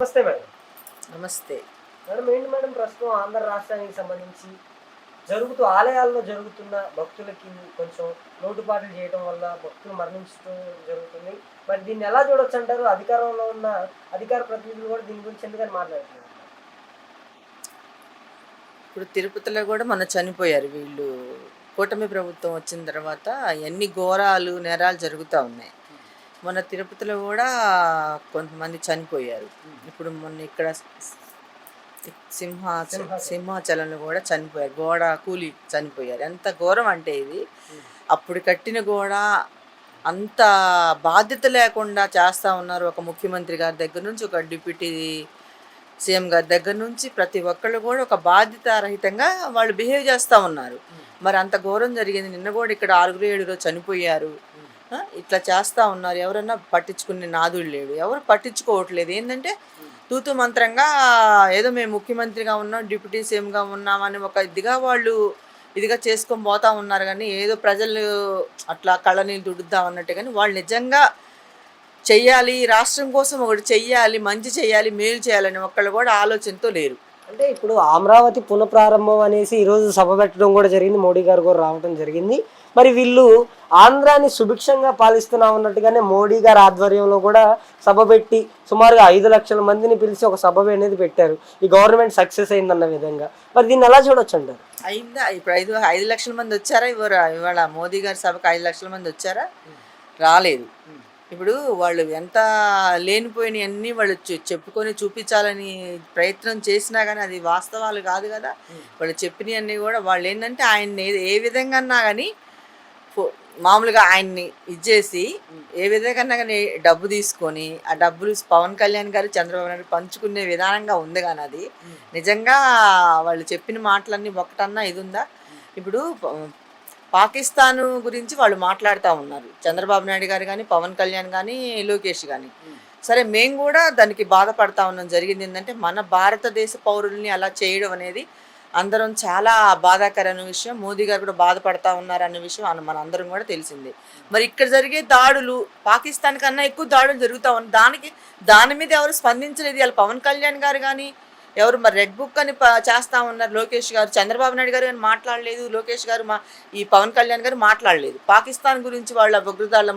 నమస్తే మేడం. నమస్తే. మేడం ఏంటి మేడం ప్రస్తుతం ఆంధ్ర రాష్ట్రానికి సంబంధించి ఆలయాల్లో జరుగుతున్న భక్తులకి కొంచెం లోటుపాట్లు చేయటం వల్ల భక్తులు మరణించడం జరుగుతుంది. మరి దీన్ని ఎలా చూడొచ్చంటారు? అధికారంలో ఉన్న అధికార ప్రతినిధులు కూడా దీని గురించి ఎందుకని మాట్లాడుతున్నారు? ఇప్పుడు తిరుపతిలో కూడా మొన్న చనిపోయారు వీళ్ళు. కూటమి ప్రభుత్వం వచ్చిన తర్వాత ఎన్ని ఘోరాలు, నేరాలు జరుగుతూ ఉన్నాయి. మొన్న తిరుపతిలో కూడా కొంతమంది చనిపోయారు. ఇప్పుడు మొన్న ఇక్కడ సింహాచలంలో కూడా చనిపోయారు. గోడ కూలి చనిపోయారు. ఎంత ఘోరం అంటే ఇది. అప్పుడు కట్టిన గోడ అంత బాధ్యత లేకుండా చేస్తూ ఉన్నారు. ఒక ముఖ్యమంత్రి గారి దగ్గర నుంచి, ఒక డిప్యూటీ సీఎం గారి దగ్గర నుంచి ప్రతి ఒక్కళ్ళు కూడా ఒక బాధ్యతారహితంగా వాళ్ళు బిహేవ్ చేస్తూ ఉన్నారు. మరి అంత ఘోరం జరిగింది. నిన్న కూడా ఇక్కడ 6-7 చనిపోయారు. ఇట్లా చేస్తూ ఉన్నారు. ఎవరన్నా పట్టించుకునే నాదుడు లేడు. ఎవరు పట్టించుకోవట్లేదు. ఏంటంటే తూతు మంత్రంగా ఏదో మేము ముఖ్యమంత్రిగా ఉన్నాం, డిప్యూటీ సీఎంగా ఉన్నామని ఒక ఇదిగా చేసుకొని పోతా ఉన్నారు. కానీ ఏదో ప్రజలు అట్లా కళ్ళనీళ్ళు తుడుద్దాం అన్నట్టు. కానీ వాళ్ళు నిజంగా చెయ్యాలి, రాష్ట్రం కోసం ఒకటి చెయ్యాలి, మంచి చెయ్యాలి, మేలు చేయాలని ఒక్కళ్ళు కూడా ఆలోచనతో లేరు. అంటే ఇప్పుడు అమరావతి పునఃప్రారంభం అనేసి ఈరోజు సభ పెట్టడం కూడా జరిగింది. మోడీ గారు కూడా రావడం జరిగింది. మరి వీళ్ళు ఆంధ్రాని సుభిక్షంగా పాలిస్తున్నాం అన్నట్టుగానే మోడీ గారి ఆధ్వర్యంలో కూడా సభ పెట్టి సుమారుగా 5 లక్షల మందిని పిలిచి ఒక సభ అనేది పెట్టారు. ఈ గవర్నమెంట్ సక్సెస్ అయిందన్న విధంగా. మరి దీన్ని ఎలా చూడొచ్చు అంటారు? అయిందా? ఇప్పుడు 5 లక్షల మంది వచ్చారా? ఇవాళ మోదీ గారి సభకు 5 లక్షల మంది వచ్చారా? రాలేదు. ఇప్పుడు వాళ్ళు ఎంత లేనిపోయినవన్నీ వాళ్ళు చెప్పుకొని చూపించాలని ప్రయత్నం చేసినా కానీ అది వాస్తవాలు కాదు కదా. వాళ్ళు చెప్పినవన్నీ కూడా వాళ్ళు ఏంటంటే ఆయన్ని ఏ విధంగా అన్నా కానీ మామూలుగా ఆయన్ని ఇచ్చేసి ఏ విధంగా కానీ డబ్బు తీసుకొని ఆ డబ్బులు పవన్ కళ్యాణ్ గారు, చంద్రబాబు నాయుడు పంచుకునే విధానంగా ఉంది. కానీ అది నిజంగా వాళ్ళు చెప్పిన మాటలన్నీ ఒకటన్నా ఇది ఉందా? ఇప్పుడు పాకిస్తాన్ గురించి వాళ్ళు మాట్లాడుతూ ఉన్నారు. చంద్రబాబు నాయుడు గారు కానీ, పవన్ కళ్యాణ్ కానీ, లోకేష్ కానీ. సరే, మేము కూడా దానికి బాధపడతా ఉన్నాం. జరిగింది ఏంటంటే మన భారతదేశ పౌరుల్ని అలా చేయడం అనేది అందరం చాలా బాధాకరమైన విషయం. మోదీ గారు కూడా బాధపడతా ఉన్నారు అన్న విషయం మన అందరం కూడా తెలిసిందే. మరి ఇక్కడ జరిగే దాడులు పాకిస్తాన్ కన్నా ఎక్కువ దాడులు జరుగుతూ ఉన్నాయి. దాని మీద ఎవరు స్పందించలేదు. వాళ్ళు పవన్ కళ్యాణ్ గారు కానీ ఎవరు మరి రెడ్ బుక్ అని చేస్తూ ఉన్నారు. లోకేష్ గారు, చంద్రబాబు నాయుడు గారు కానీ మాట్లాడలేదు. లోకేష్ గారు ఈ పవన్ కళ్యాణ్ గారు మాట్లాడలేదు. పాకిస్తాన్ గురించి వాళ్ళ ఉగ్రదాడులు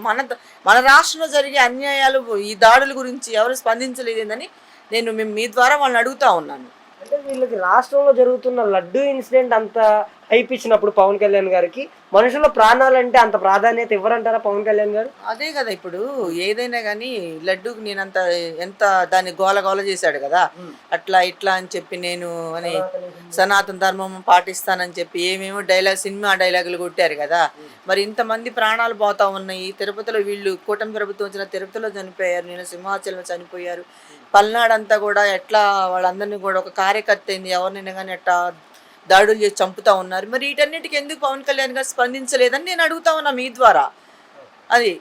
మన రాష్ట్రంలో జరిగే అన్యాయాలు, ఈ దాడుల గురించి ఎవరు స్పందించలేదని నేను మీ ద్వారా వాళ్ళని అడుగుతూ ఉన్నాను. అంటే వీళ్ళకి రాష్ట్రంలో జరుగుతున్న లడ్డు ఇన్సిడెంట్ అంత హైప్ ఇచ్చినప్పుడు పవన్ కళ్యాణ్ గారికి మనుషుల ప్రాణాలంటే అంత ప్రాధాన్యత ఇవ్వరంటారా పవన్ కళ్యాణ్ గారు? అదే కదా. ఇప్పుడు ఏదైనా కానీ లడ్డూకి ఎంత దాన్ని గోల చేశాడు కదా. అట్లా ఇట్లా అని చెప్పి నేను అని సనాతన ధర్మం పాటిస్తానని చెప్పి ఏమేమో సినిమా డైలాగులు కొట్టారు కదా. మరి ఇంతమంది ప్రాణాలు పోతా ఉన్నాయి. తిరుపతిలో వీళ్ళు కూటమి ప్రభుత్వం వచ్చిన తిరుపతిలో చనిపోయారు. నేను సింహాచలంలో చనిపోయారు. పల్నాడంతా కూడా ఎట్లా వాళ్ళందరినీ కూడా ఒక కార్యకర్త అయింది. ఎవరినైనా కానీ ఎట్లా దాడులు చేసి చంపుతా ఉన్నారు. మరి వీటన్నిటికీ ఎందుకు పవన్ కళ్యాణ్ గారు స్పందించలేదని నేను అడుగుతా ఉన్నా మీ ద్వారా. అది